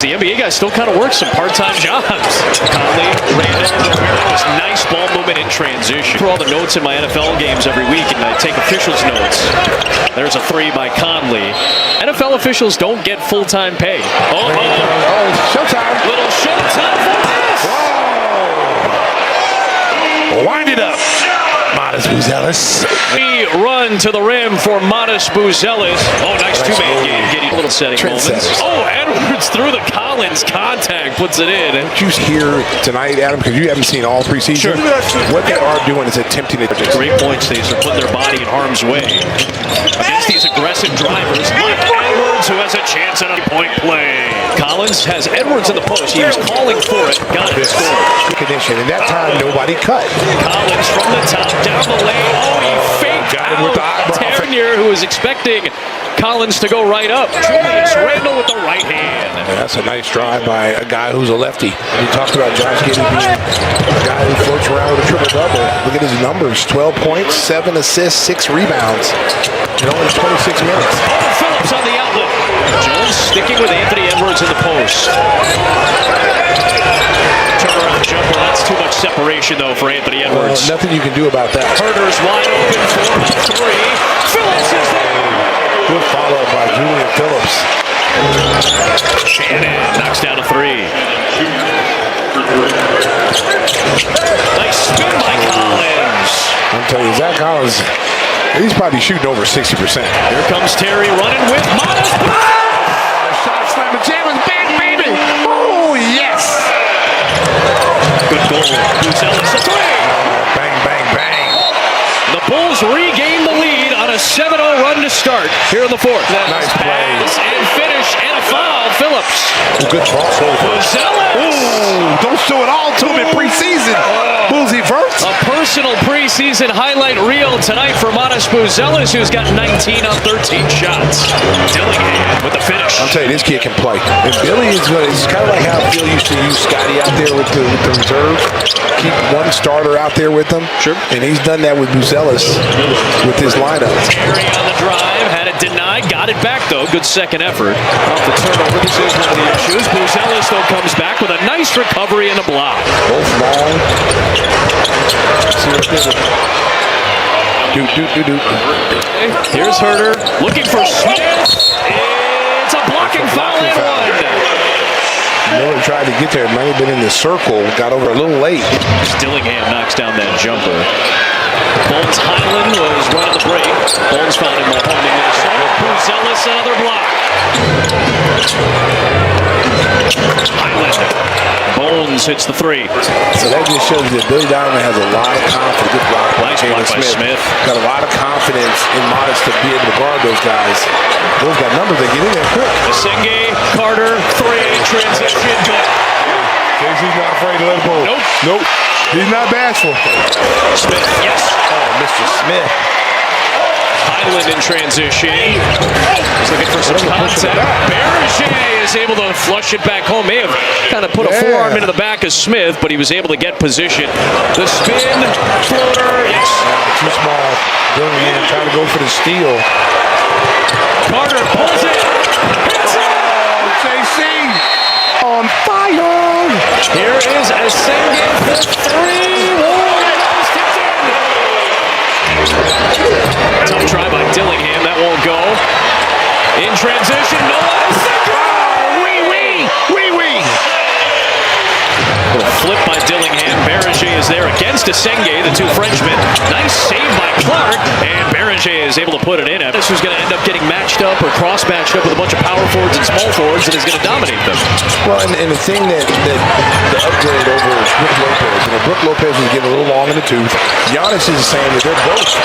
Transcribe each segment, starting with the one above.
The NBA guys still kind of work some part-time jobs. Conley ran it. Nice ball movement in transition. For all the notes in my NFL games every week, and I take officials' notes. There's a three by Conley. NFL officials don't get full-time pay. Oh, showtime. Little showtime for this. Whoa. Wind it up. Modest Buzelis. We run to the rim for Modest Buzelis. Oh, nice two-man game. Getting a little setting moments. Oh, Edwards through the Collins contact. Puts it in. What you hear tonight, Adam, because you haven't seen all preseason. Sure. What they are doing is attempting to... Great point, Stace. They're putting their body in harm's way. Against these aggressive drivers, like Edwards, who has a chance at a point play. Collins has Edwards in the post. He was calling for it. Got it. Scored. Condition. And that time, nobody cut. Collins from the top, down the lane. Oh, he faked Got him with the eyebrow. Terrier, who was expecting Collins to go right up. Julius Randle with the right hand. Yeah, that's a nice drive by a guy who's a lefty. We talked about Josh Giddey being a guy who floats around with a triple-double. Look at his numbers. 12 points, 7 assists, 6 rebounds in only 26 minutes. Oh, Phillips on the outlet. Jones sticking with Anthony Edwards in the post. Turnaround jumper. That's too much separation, though, for Anthony Edwards. Nothing you can do about that. Herder's wide open for three. Phillips is there. Good follow-up by Julian Phillips. Shannon knocks down a three. Nice spin by Collins. I'm telling you, Zach Collins, he's probably shooting over 60%. Here comes Terry running with Modest. Shot slam, the jam is big, baby. Oh, yes. Good goal. Buzelis a three. Bang, bang, bang. The Bulls regain the lead on a 7-0 run to start here in the fourth. Nice play. And finish and a foul. Phillips. Good crossover. Buzelis. Ooh, don't show it all to him in preseason. Boozy Vert. A personal preseason highlight reel tonight for Modest Buzelis, who's got 19 on 13 shots. Dillingham with the finish. I'm telling you, this kid can play. And Billy is kind of like how Phil used to use Scotty out there with the reserve. Keep one starter out there with them. Sure. And he's done that with Buzelis with his lineup. Terry on the drive, had it denied, got it back though. Good second effort. Off the turnover, this is one of the issues. Buzelis though comes back with a nice recovery and a block. Both long. See what they do. Here's Herder looking for Smith. It's a blocking foul and one. Miller tried to get there. Might have been in the circle. Got over a little late. Dillingham knocks down that jumper. Bones Highland was running the break. Bones found him behind Minnesota. Buzelis another block. Highland. Bones hits the three. So that just shows that Billy Donovan has a lot of confidence. Good block by Nice block by Smith. Got a lot of confidence in Modest to be able to guard those guys. Those got numbers that get in there quick. Senge, Carter, three, transition. KC's not afraid to let it go. Nope. He's not bashful. Smith, yes. Oh, Mr. Smith. Highland in transition. He's looking for some contact. Berger is able to flush it back home. May have kind of put a forearm into the back of Smith, but he was able to get position. The spin, floater, yes. Too small. Dillingham trying to go for the steal. Carter pulls it. JC on fire. Here is a Senge for three. Tough try by Dillingham. That won't go. In transition, no one. Little flip by Dillingham. Berger is there against Senge, the two Frenchmen. Nice save by Clark, and Berger is able to put it in. This was going to end up getting matched up or cross-matched up with a bunch of power forwards and small forwards, and is going to dominate them. Well, and the thing that the upgrade over Brook Lopez, Brook Lopez was getting a little long in the tooth. Giannis is saying that they're both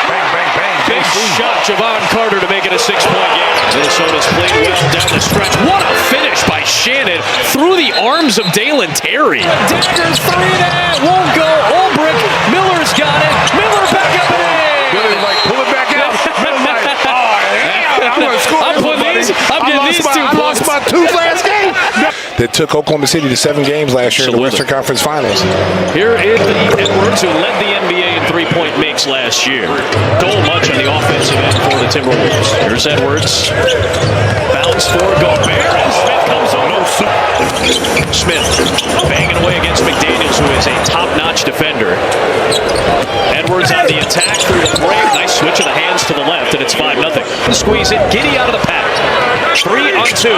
bang, bang, bang. Big shot, Javon Carter to make it a 6-point game. Minnesota's played well down the stretch. What a finish by Shannon through the arms of Dalen Terry. Daggers three that won't go. Olbrich, Miller's got it. Miller back up and in. Billy's like, pull it back out. Miller's like, oh, yeah, I'm going to score. I'm getting these 2 I lost my tooth last game. That took Oklahoma City to 7 games last year in the Western Conference Finals. Here is Edwards, who led the NBA in three-point makes last year. Stole much on the offensive end for the Timberwolves. Here's Edwards. rebounds for Gobert, and Smith comes over. Smith banging away against McDaniels, who is a top-notch defender. Edwards on the attack through the break. Nice switch of the hands to the left, and it's 5-0. Squeeze it. Giddy out of the pack. 3 on 2.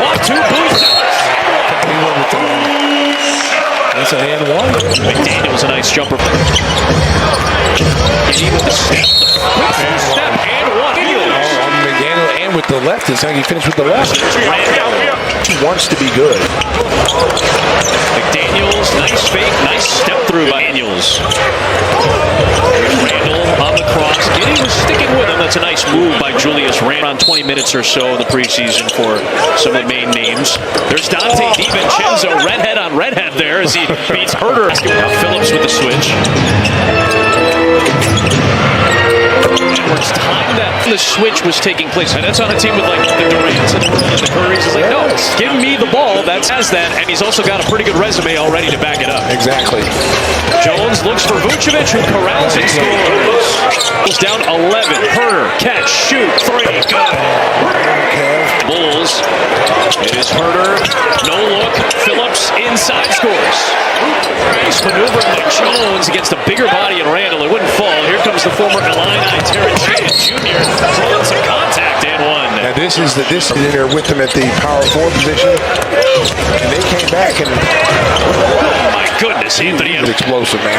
Off 2 boost. That's an and one. McDaniels, a nice jumper. Giddy with the step. Quick step and one. McDaniel and with the left. It's like he finished with the left. He wants to be good. McDaniels, nice fake, nice step through by Daniels. Randall on the cross. Giddy was sticking with him. That's a nice move by Julius Randle. On 20 minutes or so in the preseason for some of the main names. There's Dante DiVincenzo, redhead on redhead there as he beats Herter. Now Phillips with the switch. Edwards timed that the switch was taking place. And that's on a team with like the Durants and the Currys. He's like, no, give me the ball. That has that. And he's also got a pretty good resume already to back it up. Exactly. Jones looks for Vucevic, who corrals and scores. Goes down 11. Herter, catch, shoot, 3. Good. Bulls. It is Herter. No look. Phillips inside scores. Nice maneuver by Jones against a bigger body in Randall. It wouldn't fall. Here comes the former Illini, Terrence Shannon Jr. throwing some contact and one. And this is in there with them at the power forward position. And they came back and Goodness, Anthony. Explosive, man.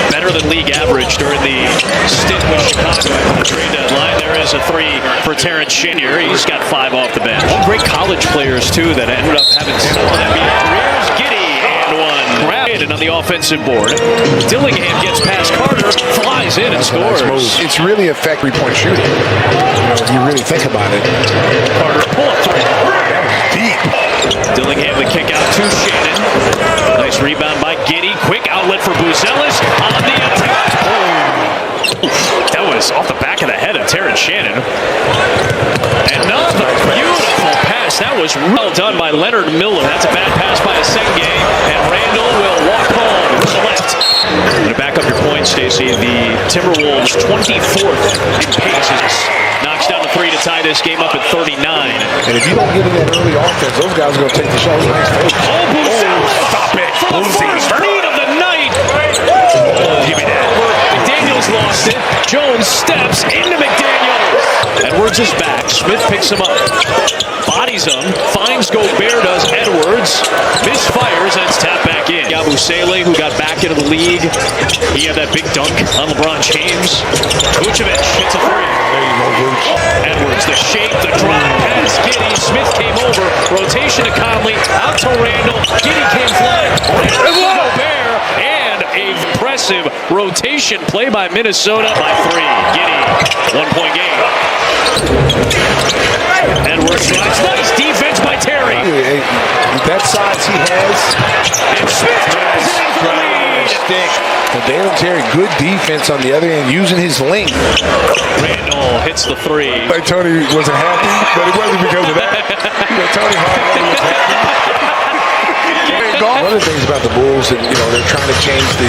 Better than league average during the stint with Chicago at the trade deadline. There is a 3 for Terrence Shannon. He's got 5 off the bench. Great college players, too, that ended up having solid NBA careers. Giddy and one. Bryant on the offensive board. Dillingham gets past Carter, flies in and scores. Nice. It's really a three-point shooting. If you really think about it. Carter pull-up 3. That was deep. Dillingham the kick out to Shannon. Nice rebound by Giddy. Quick outlet for Buzelis on the attack. That was off the back of the head of Terrence Shannon. Another beautiful pass. That was well done by Leonard Miller. That's a bad pass by Asenge. And Randall will walk home to the left. To back up your point, Stacey, the Timberwolves 24th in paces. Knocks down the 3 to tie this game up at 39. And if you don't get in that early offense, those guys are going to take the shot. Stop it. For the first lead of the night. Give me that. McDaniels lost it. Jones steps into McDaniels. Edwards is back. Smith picks him up. Bodies him. Finds Gobert, does Edwards. Misfires, and it's tapped back in. Yabusele, who got back into the league. He had that big dunk on LeBron James. Vucevic hits a 3. There you go, Vooch. Edwards, the shape, the drop, pass, Giddy. Smith came over. Rotation to Conley. Out to Randall. Giddy came flying. Randall to Gobert. And a impressive rotation play by Minnesota by 3. Giddy, 1-point game. Edwards drives. Nice defense by Terry. That size he has. And Smith drives it in for the lead. And Dalen Terry, good defense on the other end, using his length. Randall hits the 3. Like Tony wasn't happy, but it wasn't because of that. Tony Hawk was happy. One of the things about the Bulls, and they're trying to change the.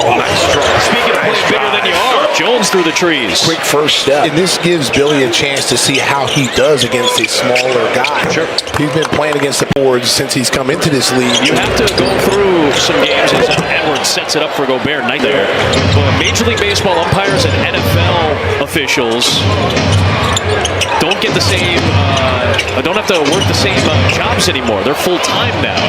Nice strike. Speaking of playing bigger than you are, Jones through the trees. Quick first step. And this gives Billy a chance to see how he does against a smaller guy. Sure. He's been playing against the boards since he's come into this league. You have to go through some games as Edwards sets it up for Gobert night there. But Major League Baseball umpires and NFL officials don't get the same, don't have to work the same jobs anymore. They're full-time now.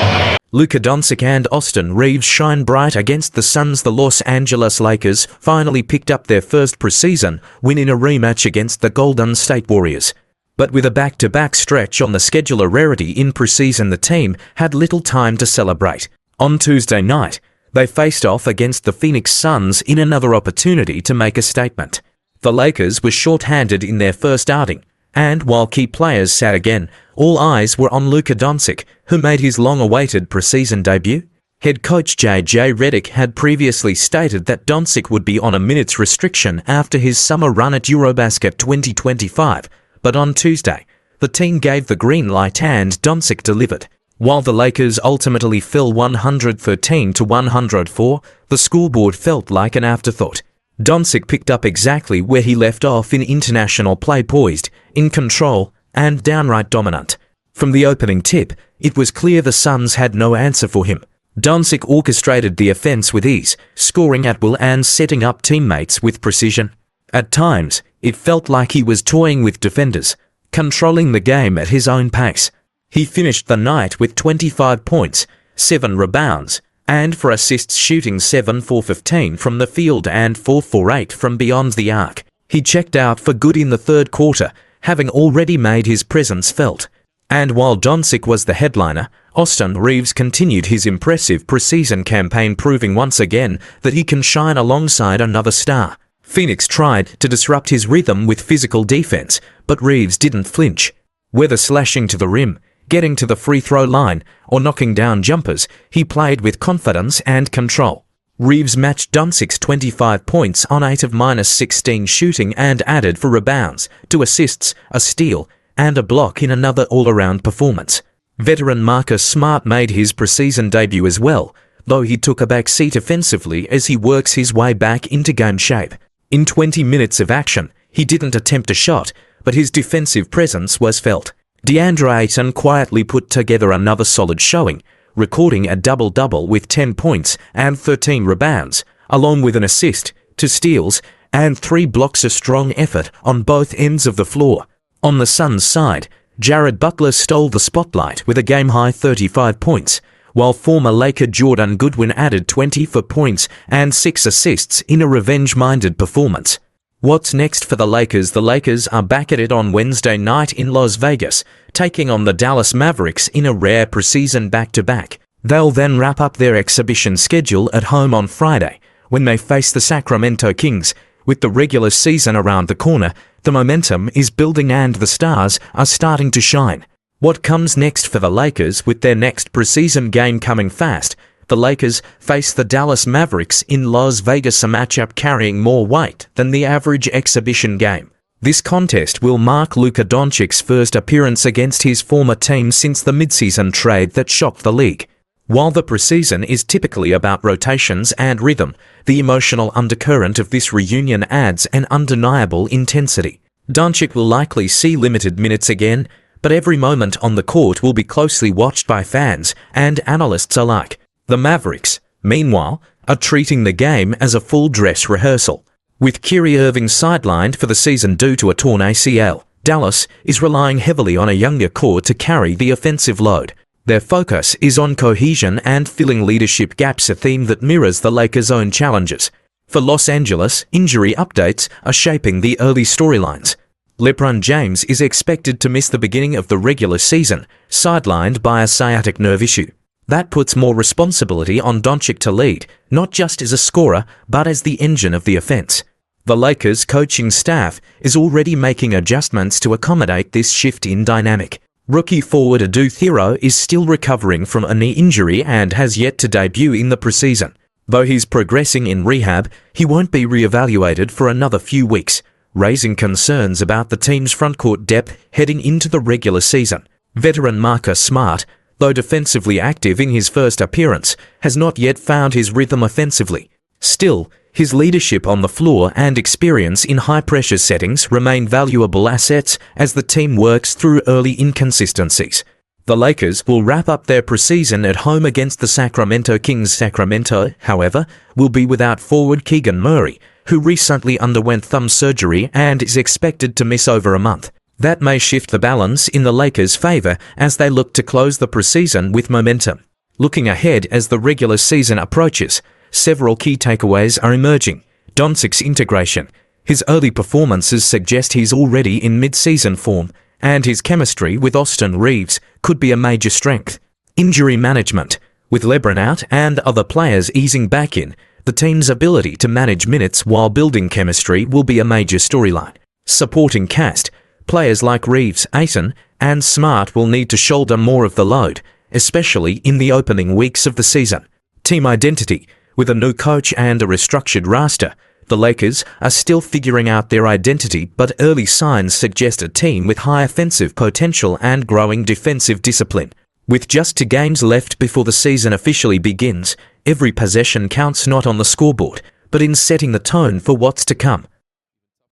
Luka Doncic and Austin Reeves shine bright against the Suns. The Los Angeles Lakers finally picked up their first preseason win in a rematch against the Golden State Warriors. But with a back-to-back stretch on the schedule, a rarity in preseason, the team had little time to celebrate. On Tuesday night, they faced off against the Phoenix Suns in another opportunity to make a statement. The Lakers were short-handed in their first outing, and while key players sat again, all eyes were on Luka Doncic, who made his long-awaited preseason debut. Head coach J.J. Redick had previously stated that Doncic would be on a minutes restriction after his summer run at Eurobasket 2025, but on Tuesday, the team gave the green light and Doncic delivered. While the Lakers ultimately fell 113-104, the scoreboard felt like an afterthought. Doncic picked up exactly where he left off in international play, poised, in control, and downright dominant. From the opening tip, it was clear the Suns had no answer for him. Doncic orchestrated the offense with ease, scoring at will and setting up teammates with precision. At times, it felt like he was toying with defenders, controlling the game at his own pace. He finished the night with 25 points, 7 rebounds, and for assists shooting 7 for 15 from the field and 4 for 8 from beyond the arc. He checked out for good in the third quarter, having already made his presence felt. And while Doncic was the headliner, Austin Reaves continued his impressive preseason campaign, proving once again that he can shine alongside another star. Phoenix tried to disrupt his rhythm with physical defense, but Reaves didn't flinch. Whether slashing to the rim, getting to the free throw line, or knocking down jumpers, he played with confidence and control. Reaves matched Doncic's 25 points on 8 of -16 shooting and added 4 rebounds, 2 assists, a steal, and a block in another all-around performance. Veteran Marcus Smart made his preseason debut as well, though he took a back seat offensively as he works his way back into game shape. In 20 minutes of action, he didn't attempt a shot, but his defensive presence was felt. DeAndre Ayton quietly put together another solid showing, recording a double-double with 10 points and 13 rebounds, along with an assist, 2 steals, and 3 blocks. A strong effort on both ends of the floor. On the Suns' side, Jared Butler stole the spotlight with a game-high 35 points, while former Laker Jordan Goodwin added 24 points and 6 assists in a revenge-minded performance. What's next for the Lakers? The Lakers are back at it on Wednesday night in Las Vegas, taking on the Dallas Mavericks in a rare preseason back-to-back. They'll then wrap up their exhibition schedule at home on Friday, when they face the Sacramento Kings. With the regular season around the corner, the momentum is building and the stars are starting to shine. What comes next for the Lakers? With their next preseason game coming fast, the Lakers face the Dallas Mavericks in Las Vegas, a matchup carrying more weight than the average exhibition game. This contest will mark Luka Doncic's first appearance against his former team since the midseason trade that shocked the league. While the preseason is typically about rotations and rhythm, the emotional undercurrent of this reunion adds an undeniable intensity. Doncic will likely see limited minutes again, but every moment on the court will be closely watched by fans and analysts alike. The Mavericks, meanwhile, are treating the game as a full dress rehearsal. With Kyrie Irving sidelined for the season due to a torn ACL, Dallas is relying heavily on a younger core to carry the offensive load. Their focus is on cohesion and filling leadership gaps, a theme that mirrors the Lakers' own challenges. For Los Angeles, injury updates are shaping the early storylines. LeBron James is expected to miss the beginning of the regular season, sidelined by a sciatic nerve issue. That puts more responsibility on Doncic to lead, not just as a scorer, but as the engine of the offense. The Lakers' coaching staff is already making adjustments to accommodate this shift in dynamic. Rookie forward Adu Thero is still recovering from a knee injury and has yet to debut in the preseason. Though he's progressing in rehab, he won't be re-evaluated for another few weeks, raising concerns about the team's frontcourt depth heading into the regular season. Veteran Marcus Smart, though defensively active in his first appearance, has not yet found his rhythm offensively. Still, his leadership on the floor and experience in high-pressure settings remain valuable assets as the team works through early inconsistencies. The Lakers will wrap up their preseason at home against the Sacramento Kings. Sacramento, however, will be without forward Keegan Murray, who recently underwent thumb surgery and is expected to miss over a month. That may shift the balance in the Lakers' favor as they look to close the preseason with momentum. Looking ahead as the regular season approaches, several key takeaways are emerging. Doncic's integration. His early performances suggest he's already in mid-season form, and his chemistry with Austin Reaves could be a major strength. Injury management. With LeBron out and other players easing back in, the team's ability to manage minutes while building chemistry will be a major storyline. Supporting cast. Players like Reaves, Ayton, and Smart will need to shoulder more of the load, especially in the opening weeks of the season. Team identity. With a new coach and a restructured roster, the Lakers are still figuring out their identity, but early signs suggest a team with high offensive potential and growing defensive discipline. With just 2 games left before the season officially begins, every possession counts, not on the scoreboard, but in setting the tone for what's to come.